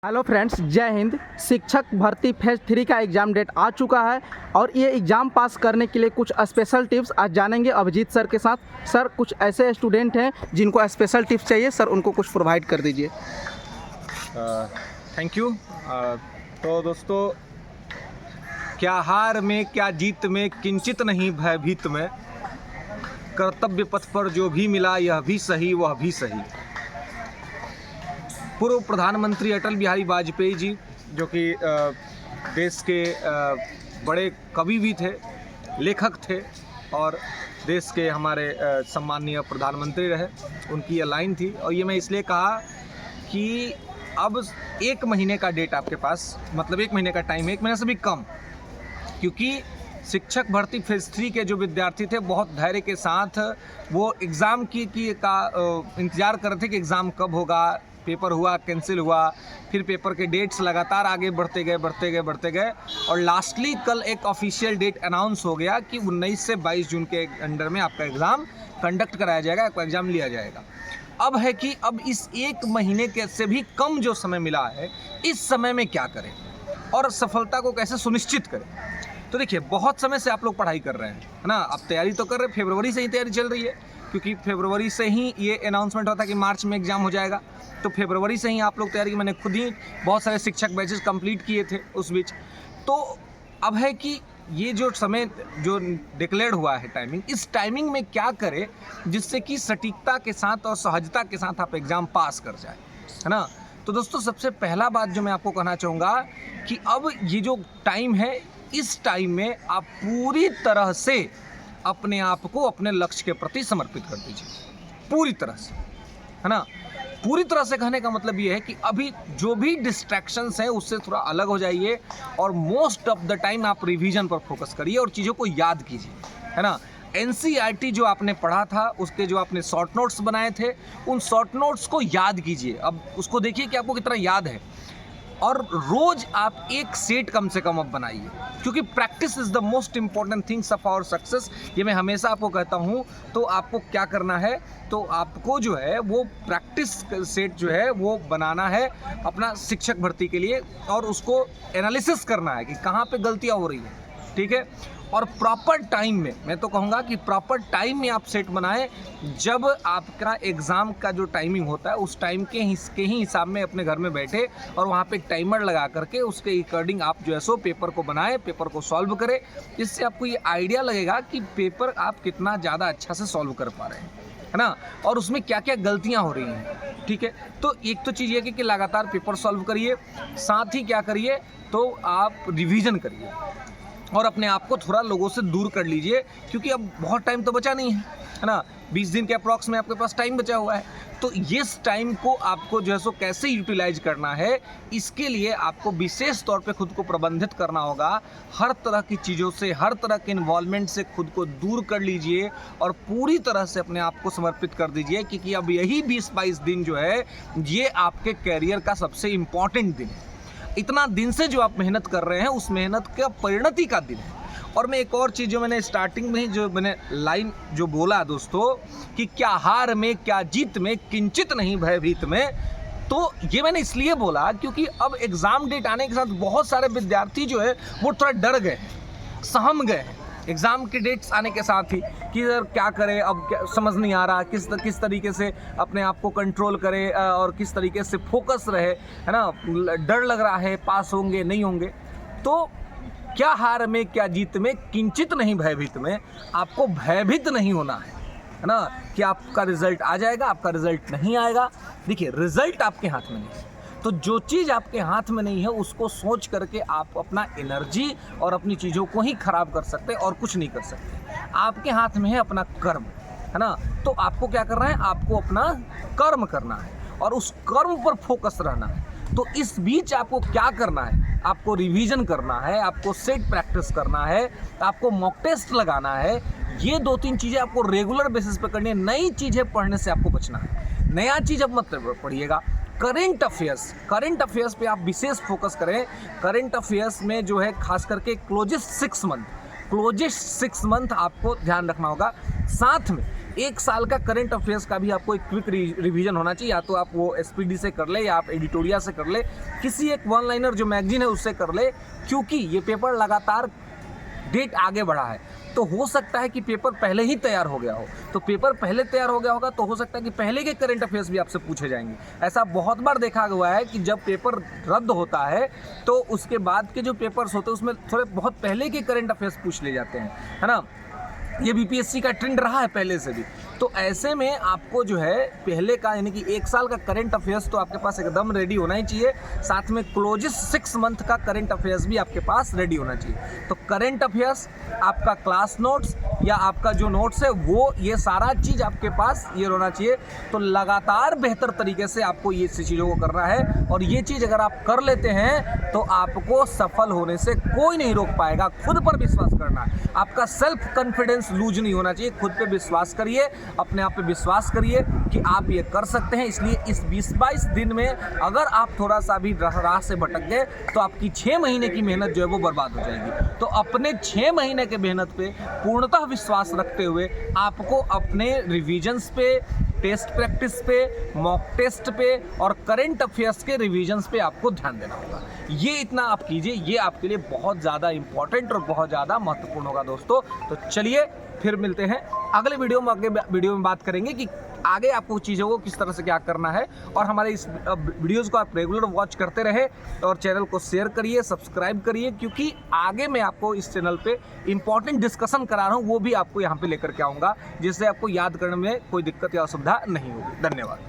Hello friends, जय हिंद। शिक्षक भर्ती फेज 3 का एग्ज़ाम डेट आ चुका है और ये एग्ज़ाम पास करने के लिए कुछ स्पेशल टिप्स आज जानेंगे अभिजीत सर के साथ। सर, कुछ ऐसे स्टूडेंट हैं जिनको स्पेशल टिप्स चाहिए, सर उनको कुछ प्रोवाइड कर दीजिए। Thank you. तो दोस्तों, क्या हार में क्या जीत में किंचित नहीं भयभीत में, कर्तव्य पथ पर जो भी मिला यह भी सही वह भी सही। पूर्व प्रधानमंत्री अटल बिहारी वाजपेयी जी, जो कि देश के बड़े कवि भी थे, लेखक थे और देश के हमारे सम्माननीय प्रधानमंत्री रहे, उनकी यह लाइन थी। और ये मैं इसलिए कहा कि अब 1 महीने का डेट आपके पास, मतलब 1 महीने का टाइम है, 1 महीने से भी कम, क्योंकि शिक्षक भर्ती फेज 3 के जो विद्यार्थी थे बहुत धैर्य के साथ वो एग्ज़ाम की इंतज़ार कर रहे थे कि एग्ज़ाम कब होगा। पेपर हुआ, कैंसिल हुआ, फिर पेपर के डेट्स लगातार आगे बढ़ते गए और लास्टली कल एक ऑफिशियल डेट अनाउंस हो गया कि 19 से 22 जून के अंडर में आपका एग्ज़ाम कंडक्ट कराया जाएगा, आपका एग्ज़ाम लिया जाएगा। अब है कि अब इस 1 महीने के से भी कम जो समय मिला है, इस समय में क्या करें और सफलता को कैसे सुनिश्चित करें। तो देखिए, बहुत समय से आप लोग पढ़ाई कर रहे हैं, है ना। आप तैयारी तो कर रहे हैं, फरवरी से ही तैयारी चल रही है, क्योंकि फरवरी से ही ये अनाउंसमेंट होता है कि मार्च में एग्ज़ाम हो जाएगा। तो फरवरी से ही आप लोग तैयारी, मैंने खुद ही बहुत सारे शिक्षक बैचेस कंप्लीट किए थे उस बीच। तो अब है कि ये जो समय जो डिक्लेयर हुआ है टाइमिंग, इस टाइमिंग में क्या करें जिससे कि सटीकता के साथ और सहजता के साथ आप एग्ज़ाम पास कर जाए, है ना। तो दोस्तों, सबसे पहला बात जो मैं आपको कहना चाहूँगा कि अब ये जो टाइम है, इस टाइम में आप पूरी तरह से अपने आप को अपने लक्ष्य के प्रति समर्पित कर दीजिए, पूरी तरह से, है ना। पूरी तरह से कहने का मतलब ये है कि अभी जो भी डिस्ट्रैक्शंस हैं उससे थोड़ा अलग हो जाइए और मोस्ट ऑफ द टाइम आप रिवीजन पर फोकस करिए और चीज़ों को याद कीजिए, है ना। NCERT जो आपने पढ़ा था, उसके जो आपने शॉर्ट नोट्स बनाए थे, उन शॉर्ट नोट्स को याद कीजिए। अब उसको देखिए कि आपको कितना याद है, और रोज़ आप एक सेट कम से कम अब बनाइए, क्योंकि practice is the most important things of our success. ये मैं हमेशा आपको कहता हूँ। तो आपको क्या करना है, तो आपको जो है वो प्रैक्टिस सेट जो है वो बनाना है अपना शिक्षक भर्ती के लिए, और उसको एनालिसिस करना है कि कहाँ पे गलतियाँ हो रही हैं, ठीक है। और प्रॉपर टाइम में, मैं तो कहूँगा कि प्रॉपर टाइम में आप सेट बनाएं। जब आपका एग्ज़ाम का जो टाइमिंग होता है उस टाइम के ही हिसाब में अपने घर में बैठे और वहाँ पे टाइमर लगा करके उसके अकॉर्डिंग आप जो है सो पेपर को बनाएं, पेपर को सॉल्व करें। इससे आपको ये आइडिया लगेगा कि पेपर आप कितना ज़्यादा अच्छा से सॉल्व कर पा रहे हैं, है ना, और उसमें क्या क्या गलतियाँ हो रही हैं, ठीक है। तो एक तो चीज़ ये कि लगातार पेपर सॉल्व करिए, साथ ही क्या करिए, तो आप रिविज़न करिए और अपने आप को थोड़ा लोगों से दूर कर लीजिए, क्योंकि अब बहुत टाइम तो बचा नहीं है ना। 20 दिन के अप्रॉक्स में आपके पास टाइम बचा हुआ है। तो इस टाइम को आपको जो है सो कैसे यूटिलाइज करना है, इसके लिए आपको विशेष तौर पे खुद को प्रबंधित करना होगा। हर तरह की चीज़ों से, हर तरह के इन्वॉल्वमेंट से खुद को दूर कर लीजिए और पूरी तरह से अपने आप को समर्पित कर दीजिए, क्योंकि अब यही 20-22 दिन जो है ये आपके कैरियर का सबसे इम्पॉर्टेंट दिन है। इतना दिन से जो आप मेहनत कर रहे हैं, उस मेहनत का परिणति का दिन है। और मैं एक और चीज़ जो मैंने स्टार्टिंग में ही जो मैंने लाइन जो बोला दोस्तों, कि क्या हार में क्या जीत में किंचित नहीं भयभीत में, तो ये मैंने इसलिए बोला क्योंकि अब एग्ज़ाम डेट आने के साथ बहुत सारे विद्यार्थी जो है वो थोड़ा डर गए, सहम गए हैं एग्ज़ाम के डेट्स आने के साथ ही, कि यार क्या करें, अब क्या समझ नहीं आ रहा, किस तरीके से अपने आप को कंट्रोल करें और किस तरीके से फोकस रहे, है ना। डर लग रहा है, पास होंगे नहीं होंगे। तो क्या हार में क्या जीत में किंचित नहीं भयभीत में, आपको भयभीत नहीं होना है ना, कि आपका रिजल्ट आ जाएगा, आपका रिजल्ट नहीं आएगा। देखिए, रिजल्ट आपके हाथ में नहीं है, तो जो चीज़ आपके हाथ में नहीं है उसको सोच करके आप अपना एनर्जी और अपनी चीज़ों को ही खराब कर सकते हैं और कुछ नहीं कर सकते। आपके हाथ में है अपना कर्म, है ना। तो आपको क्या करना है, आपको अपना कर्म करना है और उस कर्म पर फोकस रहना है। तो इस बीच आपको क्या करना है, आपको रिवीजन करना है, आपको सेट प्रैक्टिस करना है, आपको मॉक टेस्ट लगाना है। ये 2-3 चीज़ें आपको रेगुलर बेसिस पर करनी है। नई चीज़ें पढ़ने से आपको बचना है, नया चीज़ अब मत पढ़िएगा। करंट अफेयर्स पे आप विशेष फोकस करें। करंट अफेयर्स में जो है खास करके क्लोजेस्ट 6 मंथ आपको ध्यान रखना होगा। साथ में एक साल का करंट अफेयर्स का भी आपको एक क्विक रिवीजन होना चाहिए। या तो आप वो एसपीडी से कर ले या आप एडिटोरिया से कर ले, किसी एक वन लाइनर जो मैगजीन है उससे कर ले, क्योंकि ये पेपर लगातार डेट आगे बढ़ा है। तो हो सकता है कि पेपर पहले ही तैयार हो गया हो, तो पेपर पहले तैयार हो गया होगा तो हो सकता है कि पहले के करंट अफेयर्स भी आपसे पूछे जाएंगे। ऐसा बहुत बार देखा हुआ है कि जब पेपर रद्द होता है तो उसके बाद के जो पेपर्स होते हैं उसमें थोड़े बहुत पहले के करंट अफेयर्स पूछ ले जाते हैं, है ना। ये बीपीएससी का ट्रेंड रहा है पहले से भी। तो ऐसे में आपको जो है पहले का यानी कि एक साल का करंट अफेयर्स तो आपके पास एकदम रेडी होना ही चाहिए। साथ में क्लोजेस्ट 6 मंथ का करंट अफेयर्स भी आपके पास रेडी होना चाहिए। तो करंट अफेयर्स, आपका क्लास नोट्स या आपका जो नोट्स है वो, ये सारा चीज़ आपके पास ये होना चाहिए। तो लगातार बेहतर तरीके से आपको ये चीज़ों को करना है, और ये चीज़ अगर आप कर लेते हैं तो आपको सफल होने से कोई नहीं रोक पाएगा। खुद पर विश्वास करना है, आपका सेल्फ कॉन्फिडेंस लूज नहीं होना चाहिए। खुद पे विश्वास करिए, अपने आप पे विश्वास करिए कि आप ये कर सकते हैं। इसलिए इस 20-22 दिन में अगर आप थोड़ा सा भी राह से भटक गए तो आपकी 6 महीने की मेहनत जो है वो बर्बाद हो जाएगी। तो अपने 6 महीने के मेहनत पे पूर्णतः विश्वास रखते हुए आपको अपने रिविजन्स पे, टेस्ट प्रैक्टिस पे, मॉक टेस्ट पे और करंट अफेयर्स के रिवीजन्स पे आपको ध्यान देना होगा। ये इतना आप कीजिए, ये आपके लिए बहुत ज़्यादा इंपॉर्टेंट और बहुत ज़्यादा महत्वपूर्ण होगा दोस्तों। तो चलिए फिर मिलते हैं अगले वीडियो में। अगले वीडियो में बात करेंगे कि आगे आपको चीज़ों को किस तरह से क्या करना है। और हमारे इस वीडियोज़ को आप रेगुलर वॉच करते रहे और चैनल को शेयर करिए, सब्सक्राइब करिए, क्योंकि आगे मैं आपको इस चैनल पे इंपॉर्टेंट डिस्कशन करा रहा हूँ, वो भी आपको यहाँ पे लेकर के आऊँगा, जिससे आपको याद करने में कोई दिक्कत या असुविधा नहीं होगी। धन्यवाद।